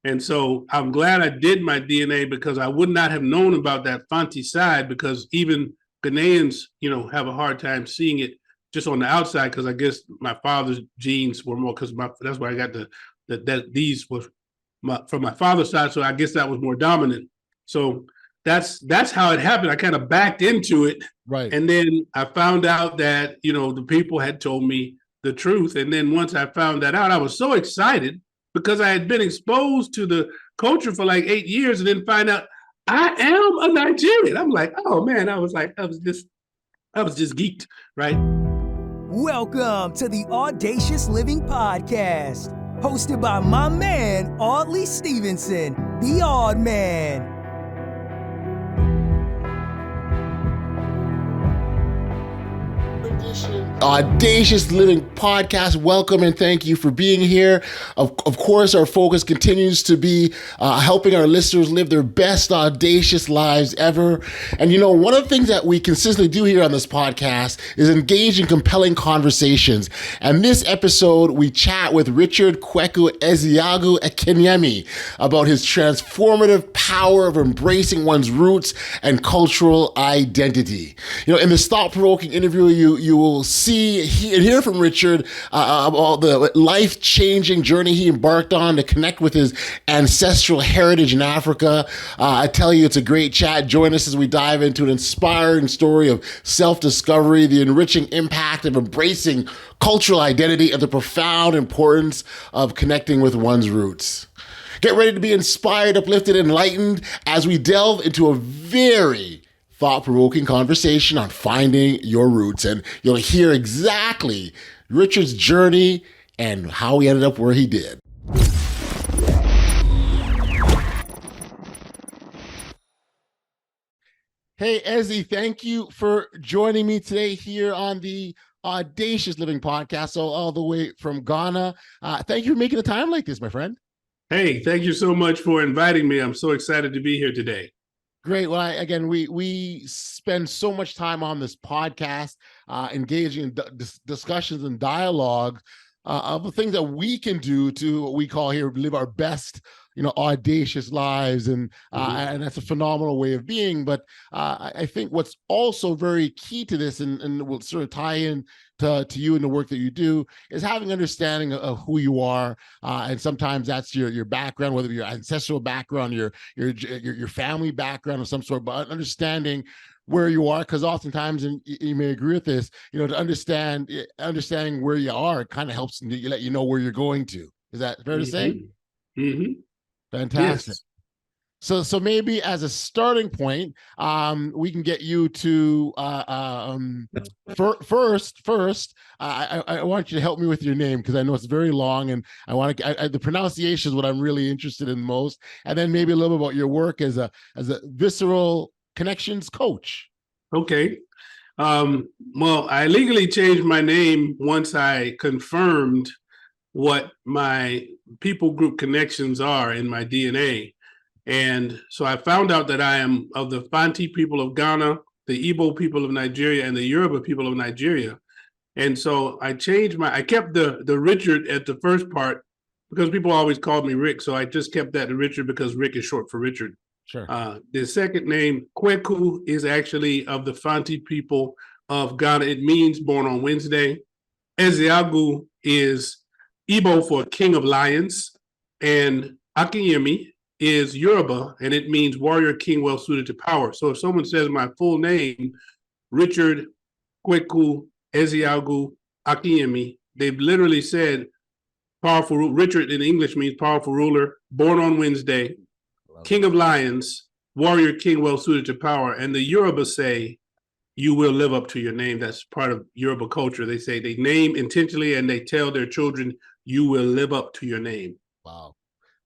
And so I'm glad I did my DNA because I would not have known about that Fante side, because even Ghanaians, have a hard time seeing it just on the outside, because I guess my father's genes were more, because that's why I got these was from my father's side. So I guess that was more dominant. So that's how it happened. I kind of backed into it. Right. And then I found out that, the people had told me the truth. And then once I found that out, I was so excited because I had been exposed to the culture for like 8 years, and then find out I am a Nigerian. I'm like, oh man, I was just geeked, right? Welcome to the Audacious Living Podcast, hosted by my man, Audley Stevenson, the Odd Man. Audacious Living Podcast, welcome and thank you for being here. Of course, our focus continues to be helping our listeners live their best audacious lives ever. And one of the things that we consistently do here on this podcast is engage in compelling conversations. And this episode, we chat with Richard Kweku EzeAgu Akinyemi about his transformative power of embracing one's roots and cultural identity. In this thought-provoking interview, you will see and hear from Richard about the life-changing journey he embarked on to connect with his ancestral heritage in Africa. I tell you, it's a great chat. Join us as we dive into an inspiring story of self-discovery, the enriching impact of embracing cultural identity, and the profound importance of connecting with one's roots. Get ready to be inspired, uplifted, enlightened as we delve into a very thought-provoking conversation on finding your roots. And you'll hear exactly Richard's journey and how he ended up where he did. Hey, Eze, thank you for joining me today here on the Audacious Living Podcast, all the way from Ghana. Thank you for making the time like this, my friend. Hey, thank you so much for inviting me. I'm so excited to be here today. Great. Well, we spend so much time on this podcast, engaging in discussions and dialogue of the things that we can do to what we call here live our best, audacious lives, and that's a phenomenal way of being. But I think what's also very key to this, and will sort of tie in to you and the work that you do, is having understanding of who you are, and sometimes that's your background, whether your ancestral background, your family background of some sort, but understanding where you are, because oftentimes, and you may agree with this, to understanding where you are, it kind of helps let you know where you're going to. Is that fair to say? Mm-hmm. Fantastic. Yes. So maybe as a starting point, we can get you to first. I want you to help me with your name, because I know it's very long, and I want to. The pronunciation is what I'm really interested in most, and then maybe a little bit about your work as a visceral connections coach. Okay. Well, I legally changed my name once I confirmed what my people group connections are in my DNA. And so I found out that I am of the Fante people of Ghana, the Igbo people of Nigeria, and the Yoruba people of Nigeria. And so I kept the Richard at the first part, because people always called me Rick. So I just kept that to Richard, because Rick is short for Richard. Sure. The second name, Kweku, is actually of the Fante people of Ghana. It means born on Wednesday. EzeAgu is Igbo for king of lions. And Akinyemi is Yoruba, and it means warrior king well suited to power. So if someone says my full name, Richard Kweku EzeAgu Akinyemi, they've literally said powerful. Richard in English means powerful ruler, born on Wednesday, king of lions, warrior king well suited to power. And the Yoruba say, you will live up to your name. That's part of Yoruba culture. They say they name intentionally, and they tell their children, you will live up to your name. Wow.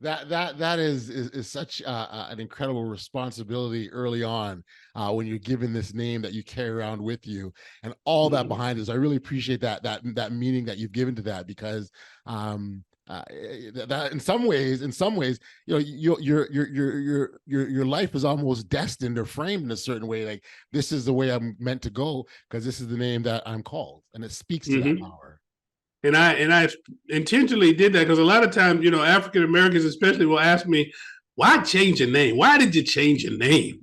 That is such an incredible responsibility early on, when you're given this name that you carry around with you, and all that behind us. I really appreciate that meaning that you've given to that, because that in some ways, your life is almost destined or framed in a certain way. Like, this is the way I'm meant to go, because this is the name that I'm called, and it speaks to that power. I intentionally did that because a lot of times, African Americans especially will ask me, why change your name? Why did you change your name?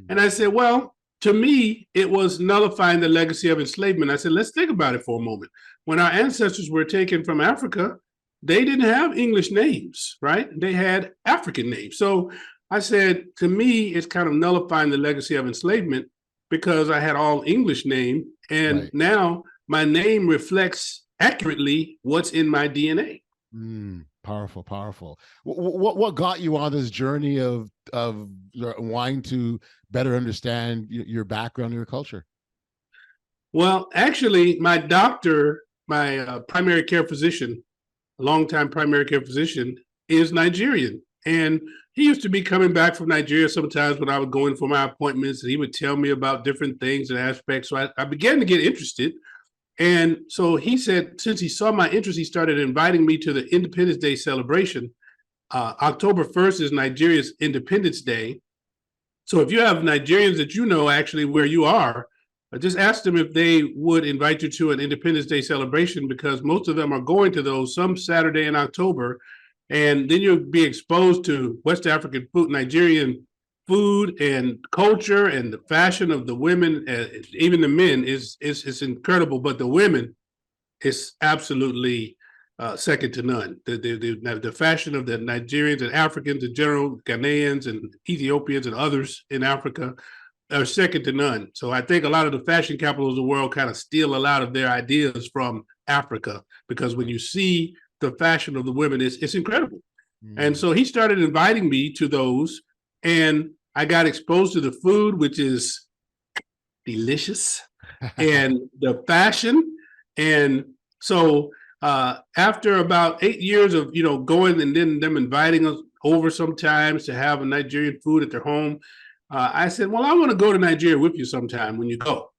And I said, well, to me, it was nullifying the legacy of enslavement. I said, let's think about it for a moment. When our ancestors were taken from Africa, they didn't have English names, right? They had African names. So I said, to me, it's kind of nullifying the legacy of enslavement because I had all English name. And now my name reflects accurately what's in my DNA. Powerful, powerful. What got you on this journey of wanting to better understand your background, your culture? Well, actually, my doctor, my primary care physician, a longtime primary care physician, is Nigerian. And he used to be coming back from Nigeria sometimes when I would go in for my appointments, and he would tell me about different things and aspects. So I began to get interested. And so he said, since he saw my interest, he started inviting me to the Independence Day celebration. October 1st is Nigeria's Independence Day. So if you have Nigerians that you know actually where you are, just ask them if they would invite you to an Independence Day celebration, because most of them are going to those some Saturday in October. And then you'll be exposed to West African food, Nigerian food and culture, and the fashion of the women, even the men is incredible, but the women is absolutely second to none. The fashion of the Nigerians and Africans in general, Ghanaians and Ethiopians and others in Africa are second to none. So I think a lot of the fashion capitals of the world kind of steal a lot of their ideas from Africa, because when you see the fashion of the women, it's incredible. And so he started inviting me to those, and I got exposed to the food, which is delicious, and the fashion. And so after about 8 years of, going and then them inviting us over sometimes to have a Nigerian food at their home, I said, well, I want to go to Nigeria with you sometime when you go.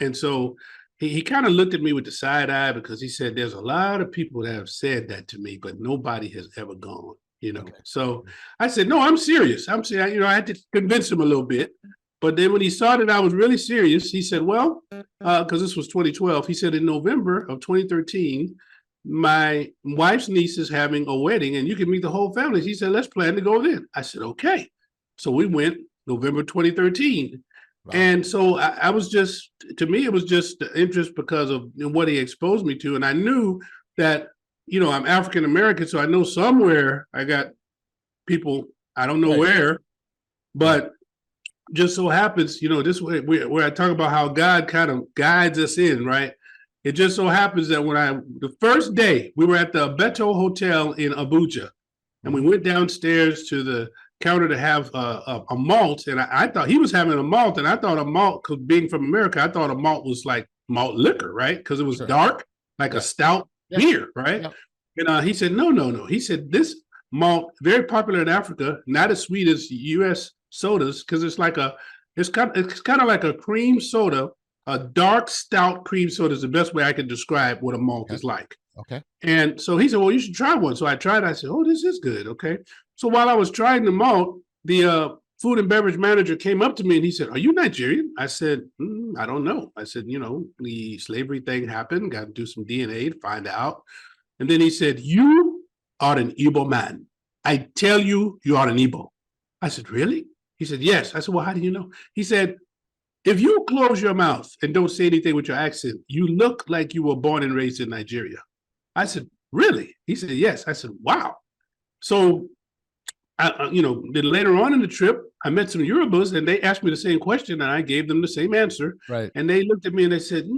And so he kind of looked at me with the side eye, because he said, there's a lot of people that have said that to me, but nobody has ever gone, Okay. So I said, no, I'm serious. I had to convince him a little bit. But then when he saw that I was really serious, he said, well, because this was 2012, he said, in November of 2013, my wife's niece is having a wedding and you can meet the whole family. He said, let's plan to go then. I said, okay. So we went November 2013. Wow. And so I was just, to me, it was just interest because of what he exposed me to. And I knew that, I'm African-American, so I know somewhere I got people, I don't know where, but just so happens, this way where I talk about how God kind of guides us in, right? It just so happens that the first day we were at the Beto Hotel in Abuja, and we went downstairs to the counter to have a malt, and I thought he was having a malt, and I thought a malt, because being from America, I thought a malt was like malt liquor, right? Because it was dark, like a stout beer, right? Yeah. And he said, no. He said, this malt, very popular in Africa, not as sweet as U.S. sodas, because it's kind of like a cream soda. A dark stout cream soda is the best way I can describe what a malt is like. Okay. And so he said, well, you should try one. So I tried. I said, oh, this is good. Okay. So while I was trying the malt, the food and beverage manager came up to me and he said, are you Nigerian? I said, I don't know. I said, the slavery thing happened. Got to do some DNA to find out. And then he said, you are an Igbo man. I tell you, you are an Igbo. I said, really? He said, yes. I said, well, how do you know? He said, if you close your mouth and don't say anything with your accent, you look like you were born and raised in Nigeria. I said, really? He said, yes. I said, wow. So, then later on in the trip, I met some Yorubas and they asked me the same question and I gave them the same answer. Right. And they looked at me and they said,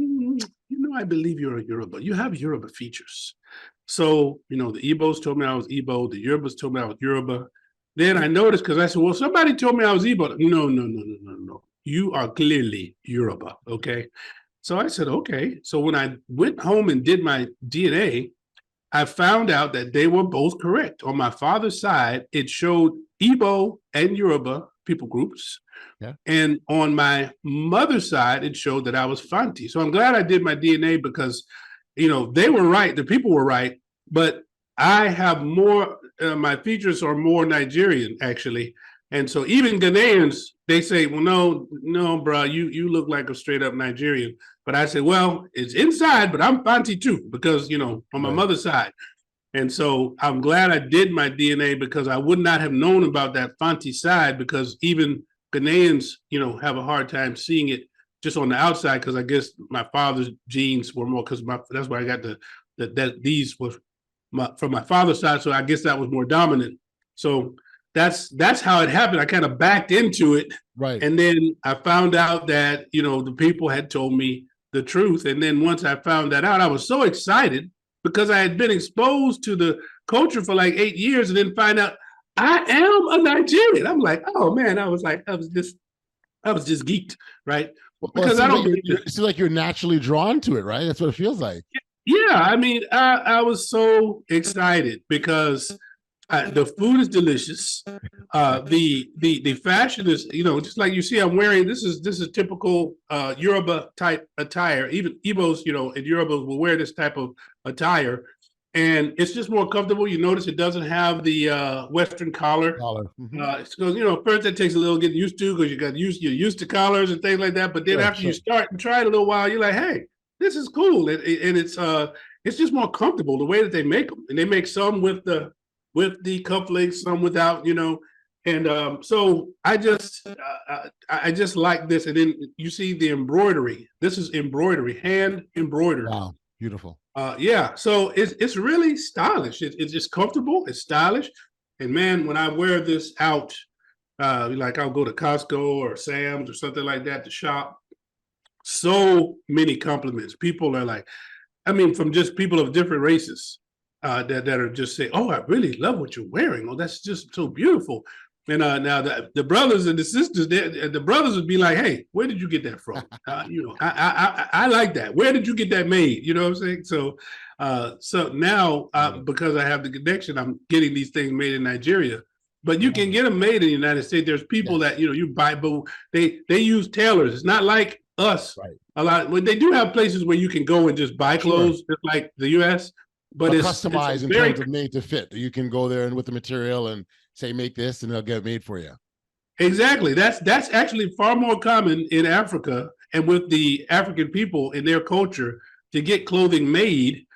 I believe you're a Yoruba. You have Yoruba features. So, the Igbos told me I was Igbo. The Yorubas told me I was Yoruba. Then I noticed, because I said, well, somebody told me I was Igbo. No. You are clearly Yoruba, okay? So I said, okay. So when I went home and did my DNA, I found out that they were both correct. On my father's side, it showed Igbo and Yoruba people groups. Yeah. And on my mother's side, it showed that I was Fante. So I'm glad I did my DNA because, they were right. The people were right. But I have more, my features are more Nigerian, actually. And so even Ghanaians, they say, well, no, bro, you look like a straight up Nigerian. But I say, well, it's inside, but I'm Fante too, because, on my mother's side. And so I'm glad I did my DNA, because I would not have known about that Fante side, because even Ghanaians, have a hard time seeing it just on the outside, because I guess my father's genes were more, because that's why I got these were from my father's side. So I guess that was more dominant. So that's how it happened. I kind of backed into it. Right. And then I found out that, the people had told me the truth. And then once I found that out, I was so excited, because I had been exposed to the culture for like 8 years, and then find out I am a Nigerian. I'm like, oh man, I was just geeked, right? Because it seems like you're naturally drawn to it, right? That's what it feels like. Yeah, I mean, I was so excited, because the food is delicious. The fashion is, just like you see, I'm wearing, this is typical Yoruba type attire. Even Igbos, in Yoruba will wear this type of attire, and it's just more comfortable. You notice it doesn't have the Western collar. So, first it takes a little getting used to, because you're used to collars and things like that. But then after you start and try it a little while, you're like, hey, this is cool, and it's just more comfortable the way that they make them. And they make some with the cufflinks, some without, and so I just like this. And then you see the embroidery. This is embroidery, hand embroidered. Wow, beautiful. Yeah, so it's really stylish. It's just comfortable. It's stylish, and man, when I wear this out, like I'll go to Costco or Sam's or something like that to shop. So many compliments. People are like, from just people of different races. That are just saying, "Oh, I really love what you're wearing. Oh, that's just so beautiful." And now the brothers and the sisters, the brothers would be like, "Hey, where did you get that from? I like that. Where did you get that made?" You know what I'm saying? So now because I have the connection, I'm getting these things made in Nigeria. But you can get them made in the United States. There's people that you buy, but they use tailors. It's not like us. Right. A lot. When they do have places where you can go and just buy clothes, just like the U.S. But it's customized in terms of made to fit. You can go there and with the material and say, make this, and they'll get it made for you. Exactly. That's actually far more common in Africa, and with the African people in their culture, to get clothing made.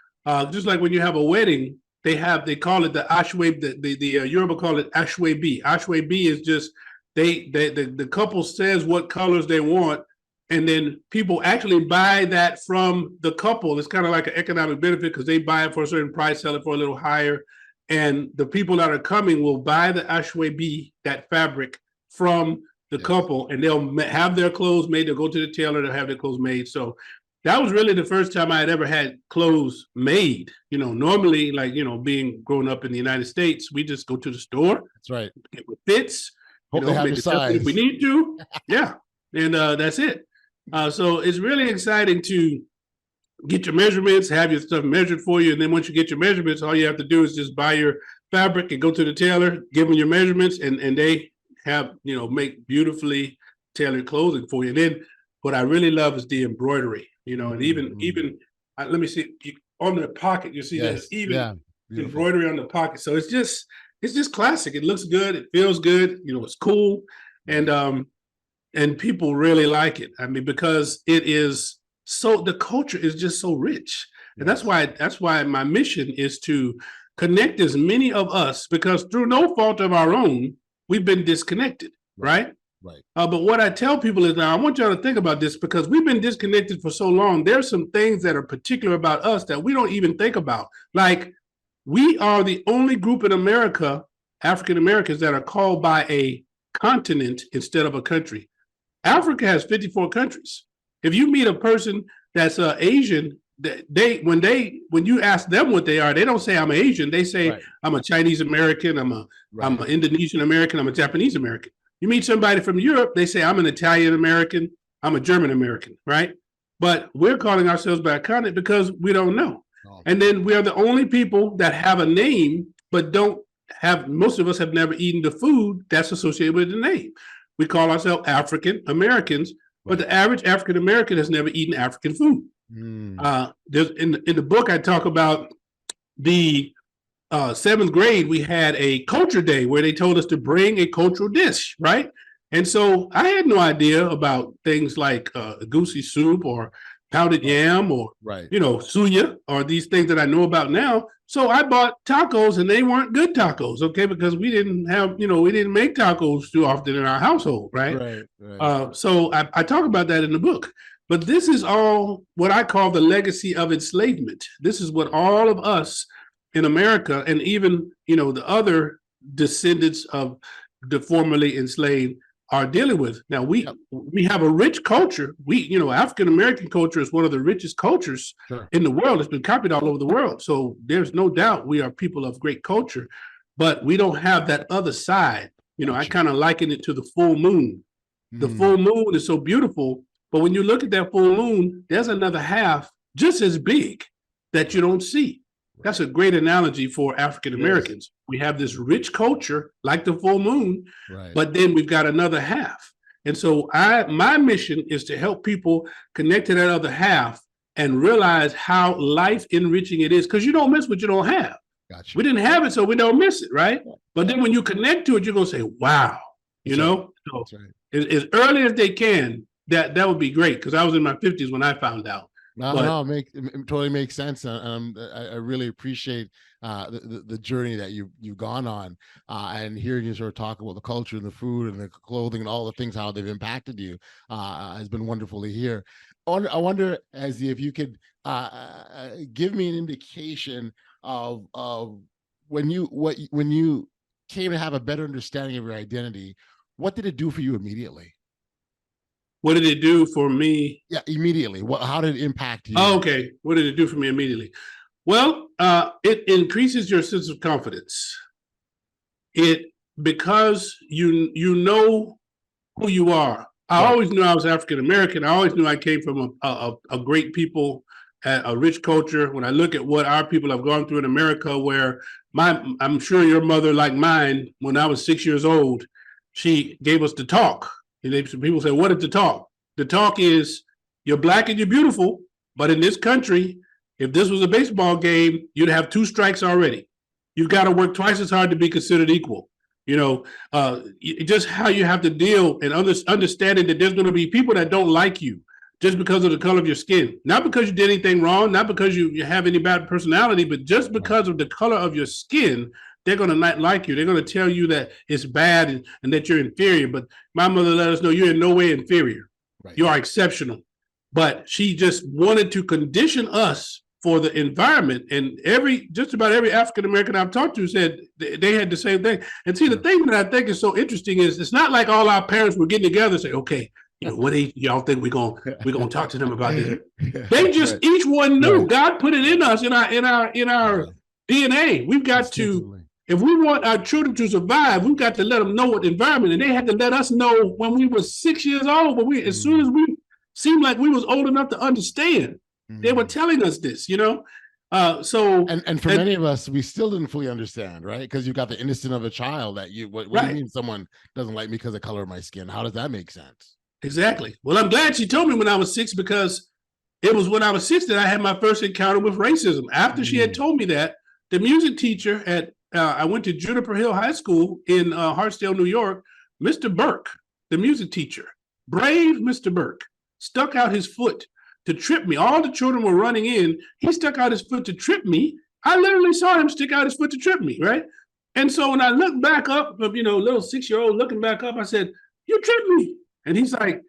Just like when you have a wedding, they call it the ashwe. The Yoruba call it ashwebi. Ashwebi is just the couple says what colors they want, and then people actually buy that from the couple. It's kind of like an economic benefit, because they buy it for a certain price, sell it for a little higher. And the people that are coming will buy the ashwebi, that fabric, from the couple, and they'll have their clothes made. They'll go to the tailor, they'll have their clothes made. So that was really the first time I had ever had clothes made. Normally, like, being grown up in the United States, we just go to the store. That's right. Get what fits. Hope they have your size if we need to. Yeah. And that's it. So it's really exciting to get your measurements, have your stuff measured for you. And then once you get your measurements, all you have to do is just buy your fabric and go to the tailor, give them your measurements, and they have, make beautifully tailored clothing for you. And then what I really love is the embroidery, and even let me see, on the pocket, you see there's even embroidery on the pocket. So it's just classic. It looks good. It feels good. It's cool. And people really like it. Because it is the culture is just so rich. And that's why my mission is to connect as many of us, because through no fault of our own, we've been disconnected, right? Right. But what I tell people is, now I want y'all to think about this, because we've been disconnected for so long. There's some things that are particular about us that we don't even think about. Like, we are the only group in America, African Americans, that are called by a continent instead of a country. Africa has 54 countries. If you meet a person that's Asian, when you ask them what they are, they don't say I'm Asian. They say I'm a Chinese American, I'm an Indonesian American, I'm a Japanese American. You meet somebody from Europe, they say I'm an Italian American, I'm a German American, right? But we're calling ourselves by a continent because we don't know. And then we are the only people that have a name, but don't have. Most of us have never eaten the food that's associated with the name. We call ourselves African Americans, but the average African American has never eaten African food. There's in the book I talk about the seventh grade, we had a culture day where they told us to bring a cultural dish, right? And so I had no idea about things like goosey soup or pounded yam or, suya or these things that I know about now. So I bought tacos and they weren't good tacos, okay? Because we didn't have, we didn't make tacos too often in our household, right? So I talk about that in the book. But this is all what I call the legacy of enslavement. This is what all of us in America and even, the other descendants of the formerly enslaved are dealing with. Now, we have a rich culture. African-American culture is one of the richest cultures in the world. It's been copied all over the world. So there's no doubt we are people of great culture, but we don't have that other side. I kind of liken it to the full moon. The full moon is so beautiful, but when you look at that full moon, there's another half just as big that you don't see. That's a great analogy for African Americans. We have this rich culture like the full moon, but then we've got another half. And so my mission is to help people connect to that other half and realize how life enriching it is, because you don't miss what you don't have. Gotcha. We didn't have it, so we don't miss it, right? But then when you connect to it, you're going to say, wow, So as early as they can, that would be great, because I was in my 50s when I found out. It totally makes sense. I really appreciate the journey that you've gone on, and hearing you sort of talk about the culture and the food and the clothing and all the things, how they've impacted you, has been wonderful to hear. I wonder, Eze, if you could give me an indication of when you came to have a better understanding of your identity, what did it do for you immediately? What did it do for me? Yeah, immediately. How did it impact you? Oh, okay. What did it do for me immediately? Well, it increases your sense of confidence. Because you know who you are. I always knew I was African American. I always knew I came from a great people, a rich culture. When I look at what our people have gone through in America, where I'm sure your mother, like mine, when I was 6 years old, she gave us the talk. People say, what is the talk? The talk is, you're Black and you're beautiful, but in this country, if this was a baseball game, you'd have 2 strikes already. You've got to work twice as hard to be considered equal. Just how you have to deal and understanding that there's going to be people that don't like you just because of the color of your skin. Not because you did anything wrong, not because you have any bad personality, but just because of the color of your skin. They're going to not like you. They're going to tell you that it's bad and that you're inferior. But my mother let us know you're in no way inferior. Right. You are exceptional. But she just wanted to condition us for the environment. And just about every African American I've talked to said they had the same thing. And see, the thing that I think is so interesting is it's not like all our parents were getting together and say, okay, what age y'all think we're gonna talk to them about this? They just each one knew. Right. God put it in us in our DNA. We've got to. If we want our children to survive, we've got to let them know what the environment, and they had to let us know when we were 6 years old, but as soon as we seemed like we was old enough to understand, they were telling us this, So for many of us, we still didn't fully understand, right? Because you've got the innocence of a child that what do you mean someone doesn't like me because of the color of my skin? How does that make sense? Exactly. Well, I'm glad she told me when I was 6, because it was when I was 6 that I had my first encounter with racism. After she had told me that, the music teacher I went to Juniper Hill High School in Hartsdale, New York. Mr. Burke, the music teacher, brave Mr. Burke, stuck out his foot to trip me. All the children were running in. He stuck out his foot to trip me. I literally saw him stick out his foot to trip me, right? And so when I looked back up, little 6-year-old looking back up, I said, you tripped me. And he's like,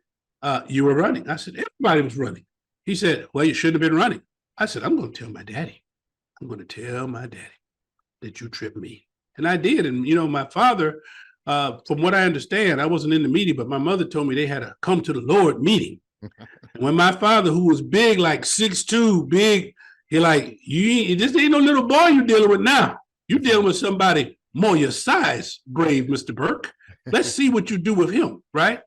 you were running. I said, everybody was running. He said, well, you shouldn't have been running. I said, I'm going to tell my daddy. I'm going to tell my daddy that you tripped me. And I did. And, my father, from what I understand, I wasn't in the meeting, but my mother told me they had a come to the Lord meeting. When my father, who was big, like 6'2", big, he like, this ain't no little boy you dealing with now. You dealing with somebody more your size, brave Mr. Burke. Let's see what you do with him, right?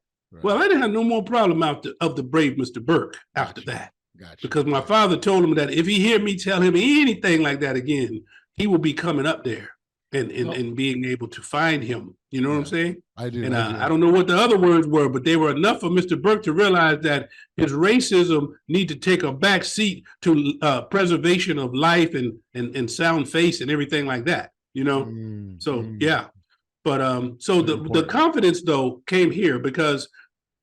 Well, I didn't have no more problem of the brave Mr. Burke after that. Because my father told him that if he hear me tell him anything like that again, he will be coming up there and being able to find him. You know what I'm saying? I do. And I don't know what the other words were, but they were enough for Mr. Burke to realize that his racism need to take a back seat to preservation of life and sound face and everything like that. You know? Yeah. But so the confidence though came here because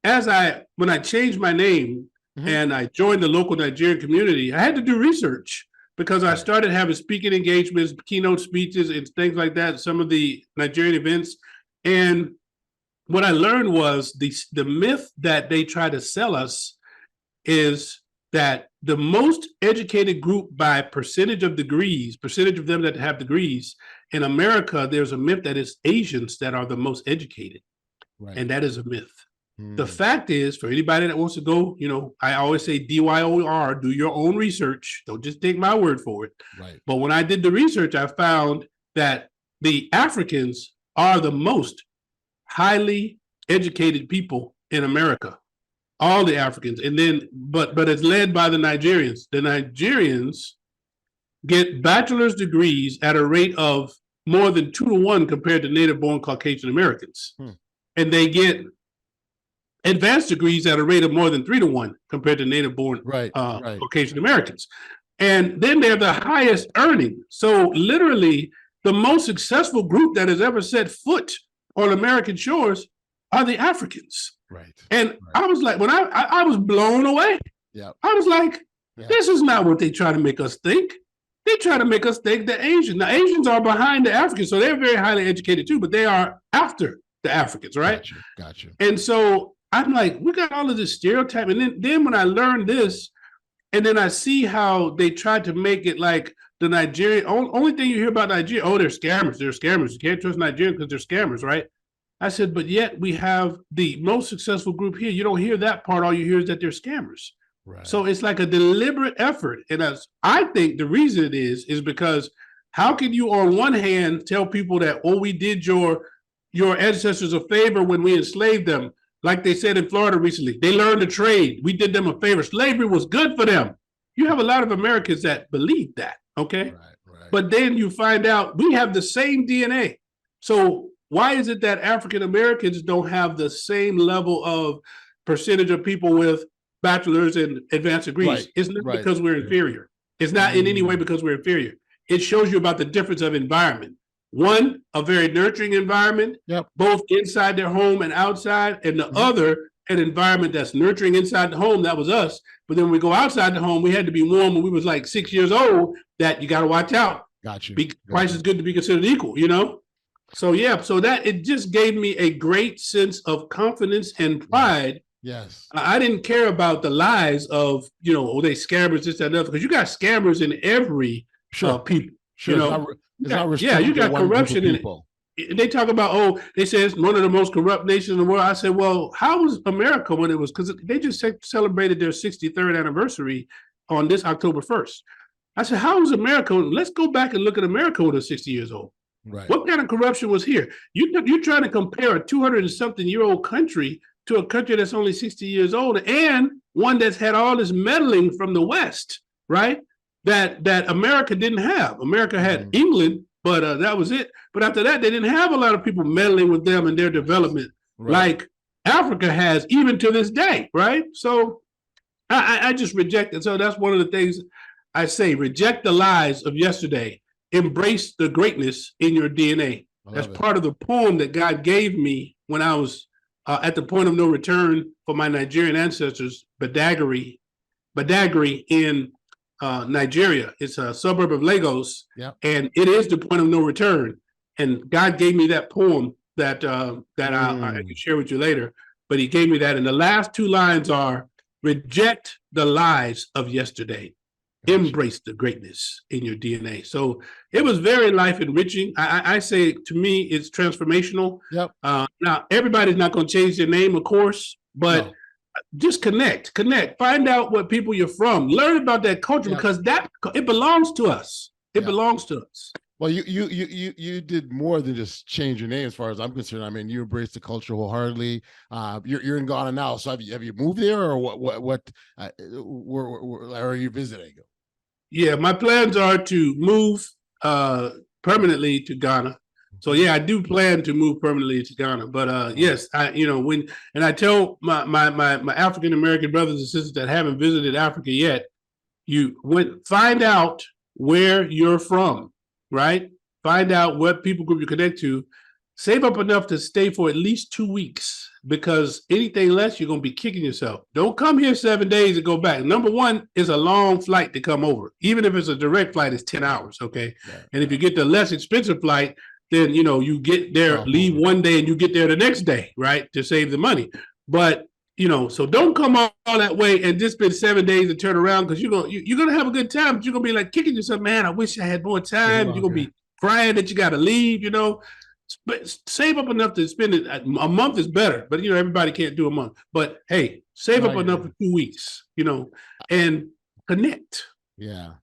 when I changed my name and I joined the local Nigerian community, I had to do research because I started having speaking engagements, keynote speeches, and things like that, some of the Nigerian events. And what I learned was the myth that they try to sell us is that the most educated group by percentage of them that have degrees in America, there's a myth that it's Asians that are the most educated. Right. And that is a myth. The fact is, for anybody that wants to go, I always say DYOR, do your own research. Don't just take my word for it. Right. But when I did the research, I found that the Africans are the most highly educated people in America. All the Africans. And then, but it's led by the Nigerians. The Nigerians get bachelor's degrees at a rate of more than 2-to-1 compared to native-born Caucasian Americans. And they get advanced degrees at a rate of more than 3-to-1 compared to native-born Caucasian Americans. And then they're the highest earning. So literally, the most successful group that has ever set foot on American shores are the Africans. Right. And I was like, when I was blown away. Yeah. I was like, this is not what they try to make us think. They try to make us think that Asians. Now, Asians are behind the Africans, so they're very highly educated too, but they are after the Africans, right? Gotcha. And so I'm like, we got all of this stereotype. And then when I learned this, and then I see how they tried to make it like the Nigerian, only thing you hear about Nigeria, they're scammers. They're scammers. You can't trust Nigerians because they're scammers, right? I said, but yet we have the most successful group here. You don't hear that part. All you hear is that they're scammers. Right. So it's like a deliberate effort. And I think the reason it is because how can you on one hand tell people that, we did your ancestors a favor when we enslaved them? Like they said in Florida recently, they learned to trade. We did them a favor. Slavery was good for them. You have a lot of Americans that believe that, okay? Right. But then you find out we have the same DNA. So why is it that African Americans don't have the same level of percentage of people with bachelor's and advanced degrees? Right. It's not because we're inferior. It's not in any way because we're inferior. It shows you about the difference of environment. One, a very nurturing environment, both inside their home and outside, and the other, an environment that's nurturing inside the home. That was us. But then when we go outside the home, we had to be warm when we was like 6 years old, that you got to watch out. Gotcha. Twice as good to be considered equal, So, so that it just gave me a great sense of confidence and pride. Yes. I didn't care about the lies of, they scammers, this, that, and other, because you got scammers in every people. Sure. You got corruption in it. They talk about, they say it's one of the most corrupt nations in the world. I said, well, how was America when it was, because they just celebrated their 63rd anniversary on this October 1st. I said, how was America? Let's go back and look at America when it was 60 years old. Right. What kind of corruption was here? You're trying to compare a 200-something-year-old country to a country that's only 60 years old and one that's had all this meddling from the West, right? That America didn't have. America had England, but that was it. But after that, they didn't have a lot of people meddling with them and their development like Africa has, even to this day, right? So I just reject it. So that's one of the things I say, reject the lies of yesterday. Embrace the greatness in your DNA. That's part of the poem that God gave me when I was at the point of no return for my Nigerian ancestors, Badagry in Nigeria. It's a suburb of Lagos, and it is the point of no return. And God gave me that poem that I can share with you later. But He gave me that, and the last two lines are: reject the lies of yesterday, embrace the greatness in your DNA. So it was very life enriching. I say, to me, it's transformational. Now everybody's not going to change their name, of course, but just connect, find out what people you're from, learn about that culture, because it belongs to us. It belongs to us. Well, you did more than just change your name, as far as I'm concerned. I mean, you embraced the culture wholeheartedly. You're in Ghana now, so have you moved there, or what? Where are you visiting? Yeah, my plans are to move permanently to Ghana. So yeah, I do plan to move permanently to Ghana. But yes, I tell my African American brothers and sisters that haven't visited Africa yet, find out where you're from, right? Find out what people group you connect to. Save up enough to stay for at least 2 weeks, because anything less, you're going to be kicking yourself. Don't come here 7 days and go back. Number one, it's a long flight to come over. Even if it's a direct flight, it's 10 hours, okay? Yeah. And if you get the less expensive flight, then, you get there, leave one day, and you get there the next day, right, to save the money. But, so don't come all that way and just spend 7 days and turn around, because you're going to have a good time, but you're going to be like kicking yourself, man, I wish I had more time. You're going to be crying that you got to leave, But save up enough to spend it. A month is better, but everybody can't do a month. But hey, save up enough for 2 weeks, and connect. Yeah,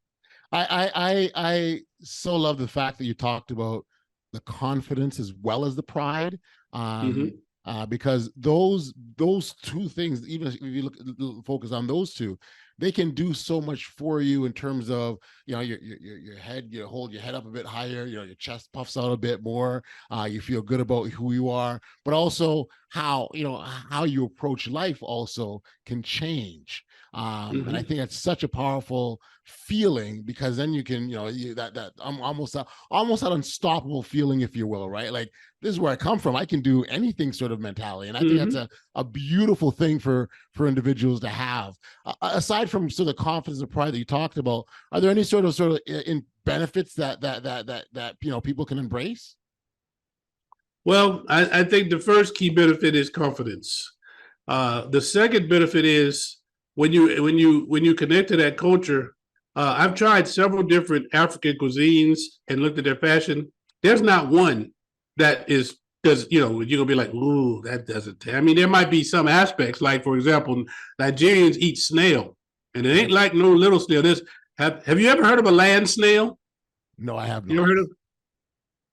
I so love the fact that you talked about the confidence as well as the pride, because those two things, even if you focus on those two, they can do so much for you in terms of, your head, you hold your head up a bit higher, your chest puffs out a bit more, you feel good about who you are, but also how you approach life also can change. And I think that's such a powerful feeling, because then you can, that almost that unstoppable feeling, if you will, right? Like, this is where I come from. I can do anything sort of mentality. And I think that's a beautiful thing for individuals to have. Aside from sort of the confidence and pride that you talked about, are there any sort of in benefits that people can embrace? Well, I think the first key benefit is confidence. The second benefit is when you connect to that culture. I've tried several different African cuisines and looked at their fashion. There's not one that is, because you're gonna be like, ooh, that doesn't. I mean, there might be some aspects, like, for example, Nigerians eat snail, and it ain't like no little snail. Have you ever heard of a land snail? No, I have not. You ever heard of?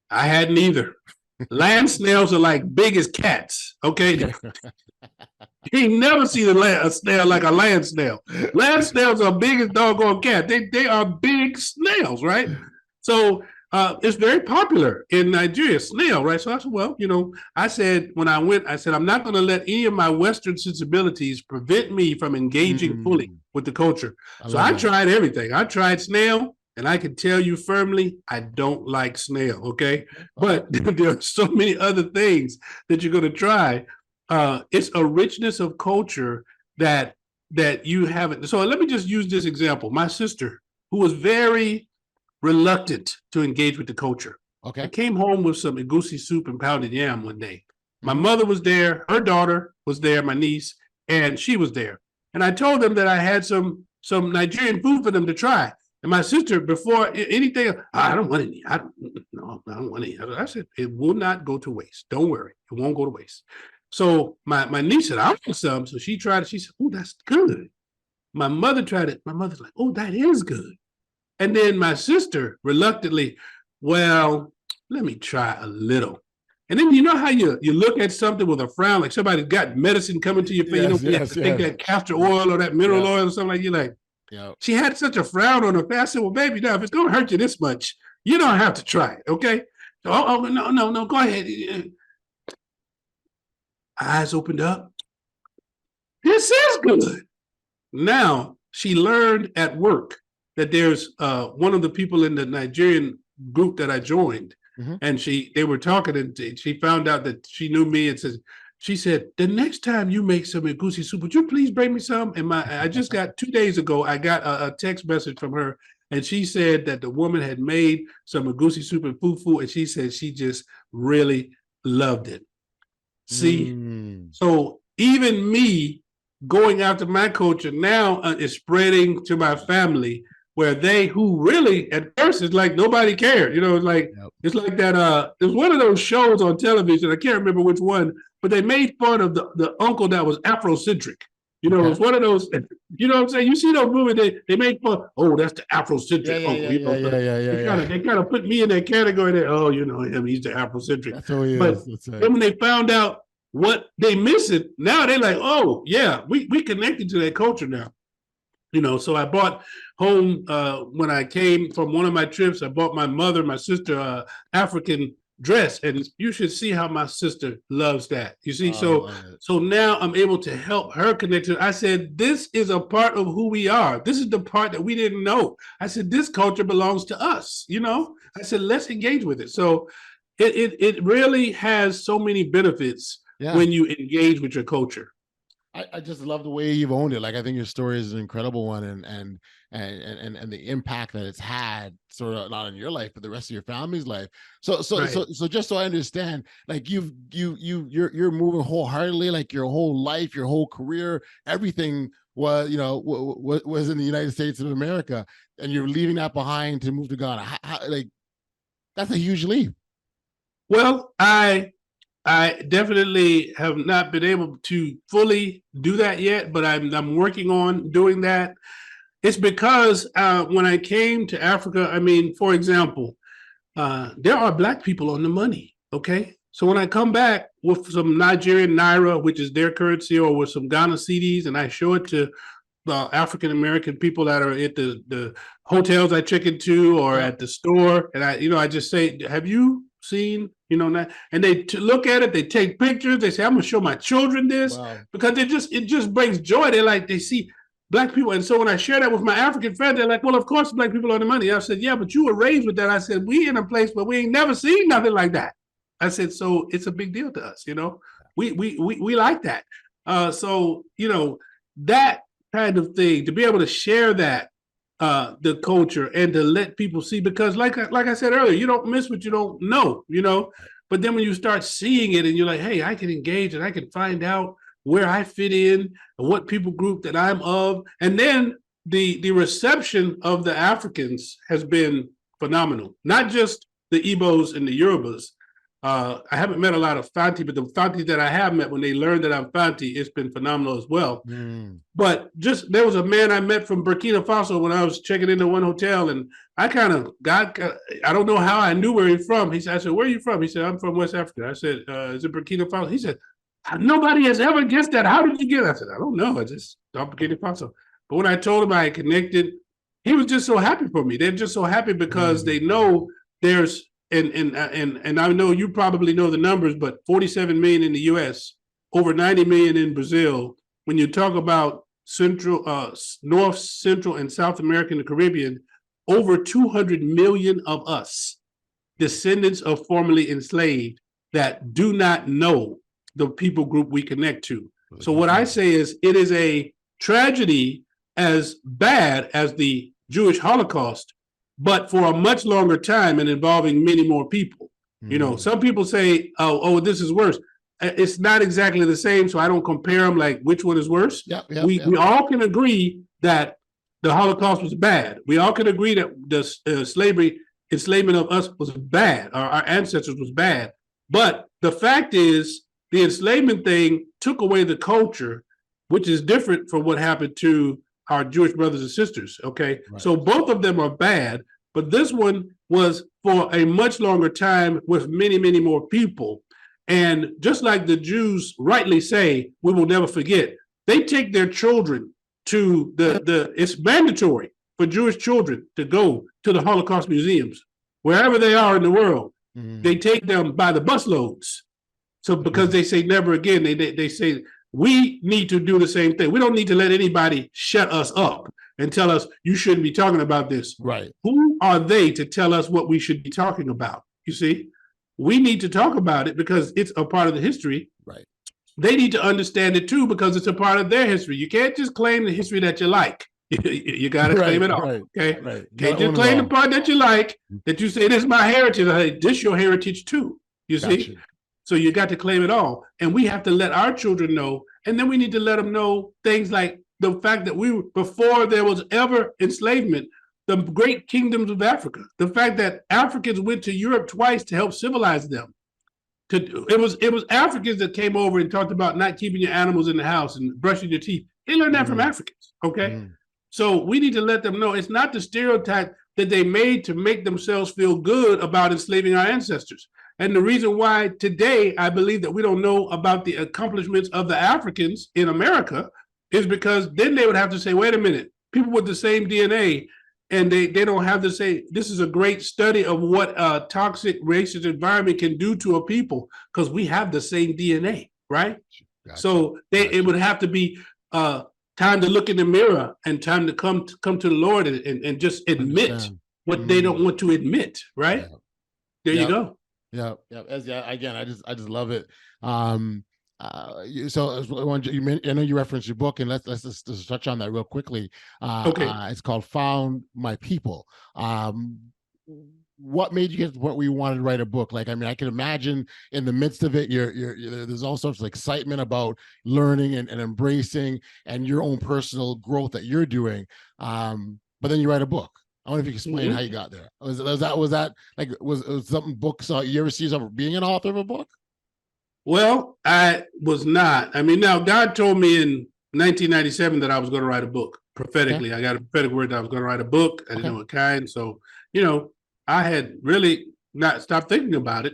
I hadn't either. Land snails are like big as cats. Okay. You ain't never seen a snail like a land snail. Land snails are big as doggone cat. They are big snails, right? So it's very popular in Nigeria, snail, right? So I said, well, I said, when I went, I'm not going to let any of my Western sensibilities prevent me from engaging fully with the culture. So I tried everything. I tried snail, and I can tell you firmly, I don't like snail, okay? But there are so many other things that you're going to try. It's a richness of culture that you haven't. So let me just use this example. My sister, who was very reluctant to engage with the culture. Okay. I came home with some egusi soup and pounded yam one day. My mother was there, her daughter was there, my niece, and she was there. And I told them that I had some Nigerian food for them to try. And my sister, before anything, I don't want any. I don't want any. I said, it will not go to waste. Don't worry. It won't go to waste. So my niece said, I want some. So she tried it. She said, oh, that's good. My mother tried it. My mother's like, oh, that is good. And then my sister reluctantly, well, let me try a little. And then you know how you look at something with a frown, like somebody's got medicine coming to your face. You have to take that castor oil or that mineral oil or something like. You're like, she had such a frown on her face. I said, well, baby, now if it's going to hurt you this much, you don't have to try it, okay? So, no, go ahead. Eyes opened up. This is good. Now, she learned at work that there's one of the people in the Nigerian group that I joined, and they were talking, and she found out that she knew me, and she said, the next time you make some egusi soup, would you please bring me some? And I just got 2 days ago, I got a text message from her, and she said that the woman had made some egusi soup and fufu, and she said she just really loved it. See, so even me going after my culture now is spreading to my family, where who really at first it's like nobody cared. It's like it's like that. There's one of those shows on television. I can't remember which one, but they made fun of the uncle that was Afrocentric. It's one of those. You know what I'm saying? You see those movies? They make fun. Oh, that's the Afrocentric uncle. They kind of put me in that category. There. Oh, him. He's the Afrocentric. That's who he is. But then when they found out what they missing, now they're like, oh yeah, we connected to that culture now. So I bought home when I came from one of my trips. I bought my mother, my sister, African dress, and you should see how my sister loves that. You see, so now I'm able to help her connect to it. I said, this is a part of who we are. This is the part that we didn't know. I said, this culture belongs to us. I said, let's engage with it. So it really has so many benefits when you engage with your culture. I just love the way you've owned it. Like, I think your story is an incredible one, and the impact that it's had, sort of not in your life, but the rest of your family's life. So just so I understand, like you're moving wholeheartedly, like your whole life, your whole career, everything was was in the United States of America, and you're leaving that behind to move to Ghana. Like, that's a huge leap. Well, I definitely have not been able to fully do that yet, but I'm working on doing that. It's because when I came to Africa, I mean, for example, there are Black people on the money, okay? So when I come back with some Nigerian Naira, which is their currency, or with some Ghana cedis, and I show it to African-American people that are at the hotels I check into or at the store, and I just say, have you seen, and they look at it, they take pictures, they say, I'm gonna show my children this. Wow. Because it just brings joy. They see Black people. And so when I share that with my African friends, they're like, well, of course Black people are the money. I said, yeah, but you were raised with that. I said, we in a place where we ain't never seen nothing like that. I said, so it's a big deal to us, we like that. So that kind of thing, to be able to share that, the culture, and to let people see, because like I said earlier, you don't miss what you don't know, but then when you start seeing it and you're like, hey, I can engage and I can find out where I fit in and what people group that I'm of. And then the reception of the Africans has been phenomenal, not just the Igbos and the Yorubas. I haven't met a lot of Fante, but the Fante that I have met, when they learned that I'm Fante, it's been phenomenal as well. But there was a man I met from Burkina Faso when I was checking into one hotel, and I kind of I don't know how I knew where he's from. I said, where are you from? He said, I'm from West Africa. I said, is it Burkina Faso? He said, nobody has ever guessed that. How did you get it? I said, I don't know. I just thought Burkina Faso. But when I told him I had connected, he was just so happy for me. They're just so happy because they know there's, and I know you probably know the numbers, but 47 million in the US, over 90 million in Brazil. When you talk about North, Central, and South America and the Caribbean, over 200 million of us, descendants of formerly enslaved, that do not know the people group we connect to. So what I say is, it is a tragedy as bad as the Jewish Holocaust, but for a much longer time and involving many more people. Some people say, oh, this is worse. It's not exactly the same, so I don't compare them like which one is worse. We all can agree that the Holocaust was bad. We all can agree that the enslavement of us was bad, or our ancestors was bad. But the fact is, the enslavement thing took away the culture, which is different from what happened to our Jewish brothers and sisters, okay? Right. So both of them are bad, but this one was for a much longer time with many, many more people. And just like the Jews rightly say, we will never forget, they take their children to it's mandatory for Jewish children to go to the Holocaust museums, wherever they are in the world. They take them by the busloads. So because they say never again, they say, we need to do the same thing. We don't need to let anybody shut us up and tell us you shouldn't be talking about this. Right. Who are they to tell us what we should be talking about? You see, we need to talk about it because it's a part of the history. Right. They need to understand it too because it's a part of their history. You can't just claim the history that you like. You got to claim it all. Right, okay. Right. Can't just claim the part that you like, that you say, this is my heritage. This is your heritage too. You see? So you got to claim it all. And we have to let our children know. And then we need to let them know things like the fact that before there was ever enslavement, the great kingdoms of Africa, the fact that Africans went to Europe twice to help civilize them. It was Africans that came over and talked about not keeping your animals in the house and brushing your teeth. They learned that from Africans, okay? So we need to let them know it's not the stereotype that they made to make themselves feel good about enslaving our ancestors. And the reason why today I believe that we don't know about the accomplishments of the Africans in America is because then they would have to say, wait a minute, people with the same DNA, and they don't have the same. This is a great study of what a toxic racist environment can do to a people, because we have the same DNA, right? Gotcha. So it would have to be time to look in the mirror and time to come to the Lord and just admit what they don't want to admit, right? Yeah. There you go. Yeah. Again, I just love it. So I know you referenced your book, and let's just touch on that real quickly. Okay. It's called Found My People. What made you get to the point where you wanted to write a book? Like, I mean, I can imagine in the midst of it, there's all sorts of excitement about learning and embracing and your own personal growth that you're doing. But then you write a book. I wonder if you can explain how you got there. Was something books? You ever see yourself being an author of a book? Well, I was not. I mean, now God told me in 1997 that I was going to write a book prophetically. Okay. I got a prophetic word that I was going to write a book. I didn't know what kind. So, I had really not stopped thinking about it.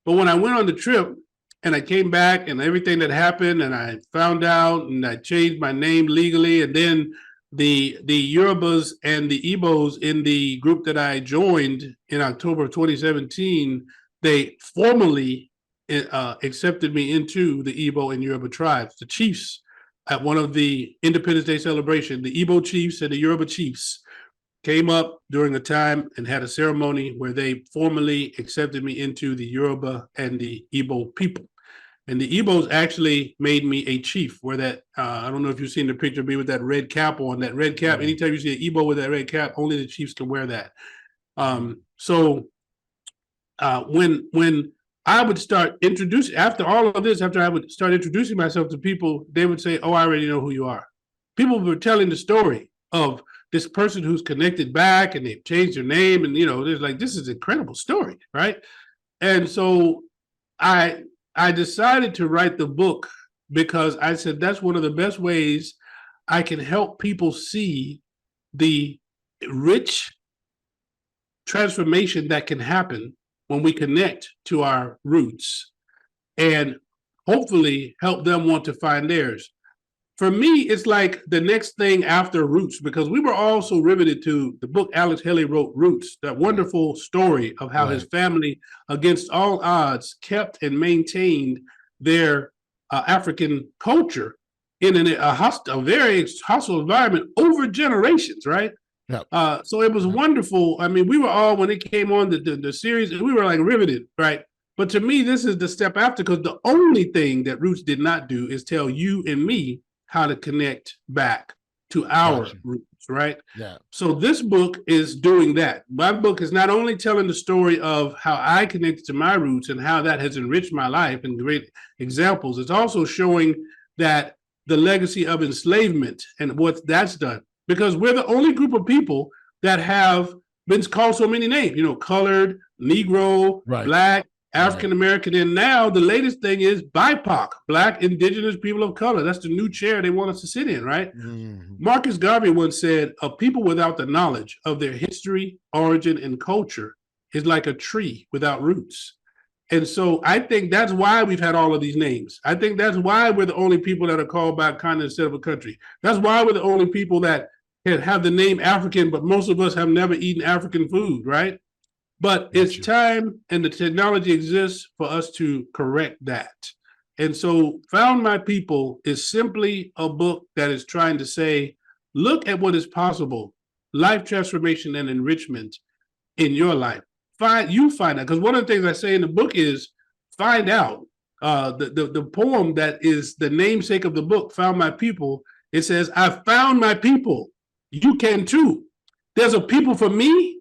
But when I went on the trip and I came back and everything that happened, and I found out and I changed my name legally, and then the Yorubas and the Igbos in the group that I joined in October of 2017, they formally accepted me into the Igbo and Yoruba tribes. The chiefs at one of the Independence Day celebration, the Igbo chiefs and the Yoruba chiefs came up during a time and had a ceremony where they formally accepted me into the Yoruba and the Igbo people. And the Igbos actually made me a chief, where that, I don't know if you've seen the picture of me with that red cap on. That red cap, anytime you see an Igbo with that red cap, only the chiefs can wear that. So when I would start introducing, after all of this, after I would start introducing myself to people, they would say, "Oh, I already know who you are." People were telling the story of this person who's connected back and they've changed their name. And, there's like, this is an incredible story, right? And so I decided to write the book because I said, that's one of the best ways I can help people see the rich transformation that can happen when we connect to our roots, and hopefully help them want to find theirs. For me, it's like the next thing after Roots, because we were all so riveted to the book Alex Haley wrote, Roots, that wonderful story of how his family, against all odds, kept and maintained their African culture in a very hostile environment over generations, right? Yep. So it was wonderful. I mean, we were all, when it came on the series, we were like riveted, right? But to me, this is the step after, because the only thing that Roots did not do is tell you and me how to connect back to our roots, right? Yeah. So this book is doing that. My book is not only telling the story of how I connected to my roots and how that has enriched my life and great examples, it's also showing that the legacy of enslavement and what that's done. Because we're the only group of people that have been called so many names, colored, Negro, Black, African-American, and now the latest thing is BIPOC, Black, Indigenous People of Color. That's the new chair they want us to sit in, right? Mm-hmm. Marcus Garvey once said, a people without the knowledge of their history, origin, and culture is like a tree without roots. And so I think that's why we've had all of these names. I think that's why we're the only people that are called by a continent instead of a country. That's why we're the only people that have the name African, but most of us have never eaten African food, right? But it's time, and the technology exists for us to correct that. And so Found My People is simply a book that is trying to say, look at what is possible, life transformation and enrichment in your life. Find out, because one of the things I say in the book is find out. The poem that is the namesake of the book, Found My People, it says, I found my people. You can too. There's a people for me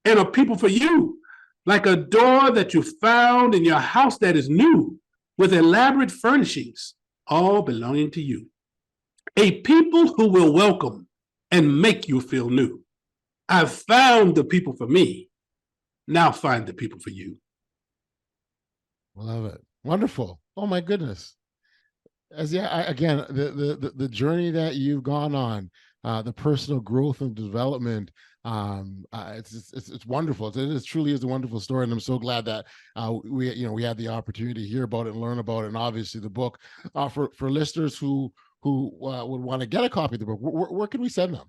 and a people for you, like a door that you found in your house that is new, with elaborate furnishings, all belonging to you. A people who will welcome and make you feel new. I've found the people for me. Now find the people for you. Love it. Wonderful. Oh my goodness. Again, the journey that you've gone on, the personal growth and development, it's wonderful. It truly is a wonderful story, and I'm so glad that we had the opportunity to hear about it and learn about it. And obviously, the book for listeners who would want to get a copy of the book, where can we send them?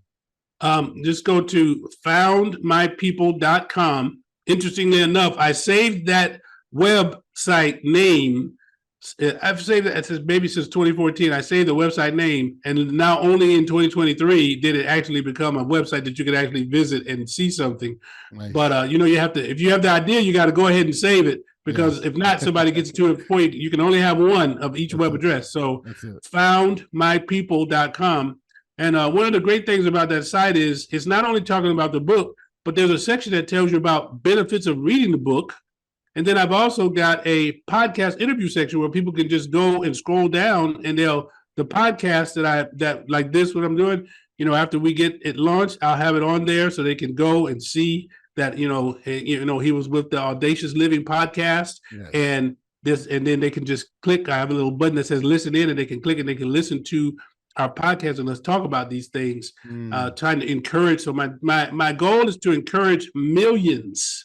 Just go to foundmypeople.com. Interestingly enough, I saved that website name. I've saved it since 2014. I saved the website name, and now only in 2023 did it actually become a website that you could actually visit and see something. Nice. But you have to, if you have the idea, you got to go ahead and save it, because if not, somebody gets to a point you can only have one of each web address. So foundmypeople.com. And one of the great things about that site is it's not only talking about the book, but there's a section that tells you about benefits of reading the book. And then I've also got a podcast interview section where people can just go and scroll down, and the podcast that like this, what I'm doing, after we get it launched, I'll have it on there so they can go and see that, he was with the Audacious Living Podcast. Yes. And then they can just click. I have a little button that says listen in, and they can click and they can listen to our podcast and let's talk about these things, trying to encourage. So my goal is to encourage millions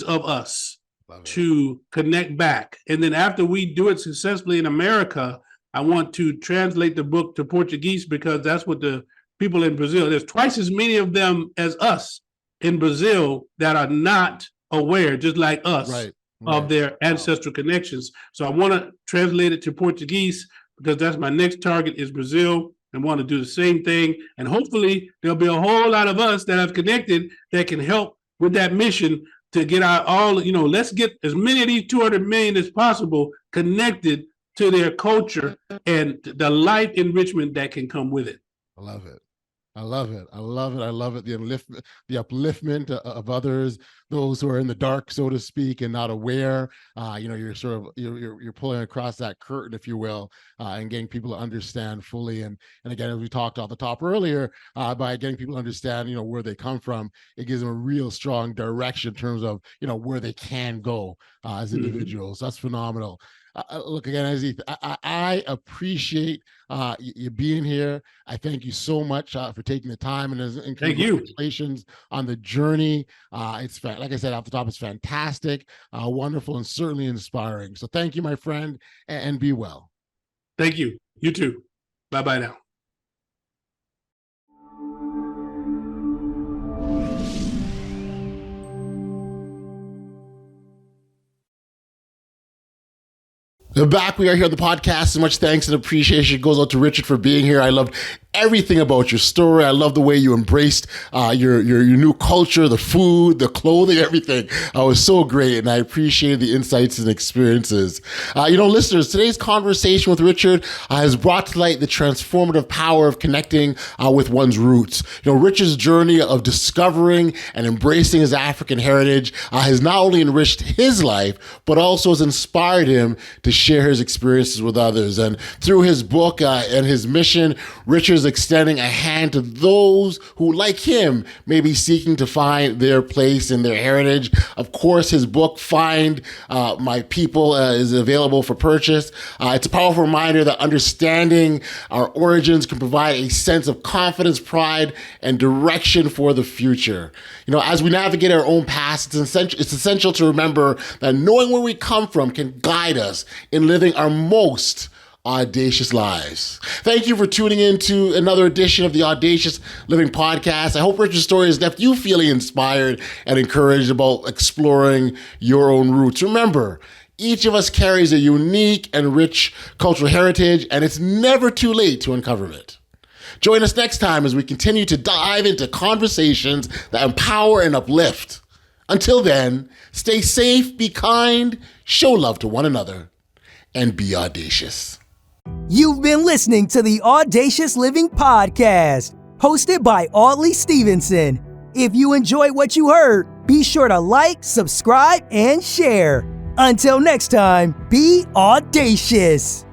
of us to connect back. And then after we do it successfully in America, I want to translate the book to Portuguese, because that's what the people in Brazil, there's twice as many of them as us in Brazil that are not aware, just like us, of their ancestral connections. So I want to translate it to Portuguese, because that's my next target is Brazil, and want to do the same thing. And hopefully there'll be a whole lot of us that have connected that can help with that mission to get let's get as many of these 200 million as possible connected to their culture and the life enrichment that can come with it. I love it. I love it. I love it. I love it. The upliftment of others, those who are in the dark, so to speak, and not aware. You're sort of you're pulling across that curtain, if you will, and getting people to understand fully. And again, as we talked off the top earlier, by getting people to understand, where they come from, it gives them a real strong direction in terms of where they can go as individuals. That's phenomenal. Look, again, I appreciate you being here. I thank you so much for taking the time, and congratulations on the journey. It's like I said off the top, it's fantastic, wonderful, and certainly inspiring. So thank you, my friend, and be well. Thank you. You too. Bye-bye now. We're back. We are here on the podcast. So much thanks and appreciation goes out to Richard for being here. I loved everything about your story. I love the way you embraced your new culture, the food, the clothing, everything. It was so great, and I appreciate the insights and experiences. Listeners, today's conversation with Richard has brought to light the transformative power of connecting with one's roots. Richard's journey of discovering and embracing his African heritage has not only enriched his life, but also has inspired him to share his experiences with others. And through his book and his mission, Richard is extending a hand to those who, like him, may be seeking to find their place in their heritage. Of course, his book, Find My People, is available for purchase. It's a powerful reminder that understanding our origins can provide a sense of confidence, pride, and direction for the future. As we navigate our own past, it's essential to remember that knowing where we come from can guide us in living our most audacious lives. Thank you for tuning in to another edition of the Audacious Living Podcast. I hope Richard's story has left you feeling inspired and encouraged about exploring your own roots. Remember, each of us carries a unique and rich cultural heritage, and it's never too late to uncover it. Join us next time as we continue to dive into conversations that empower and uplift. Until then, stay safe, be kind, show love to one another, and be audacious. You've been listening to the Audacious Living Podcast, hosted by Audley Stevenson. If you enjoyed what you heard, be sure to like, subscribe, and share. Until next time, be audacious.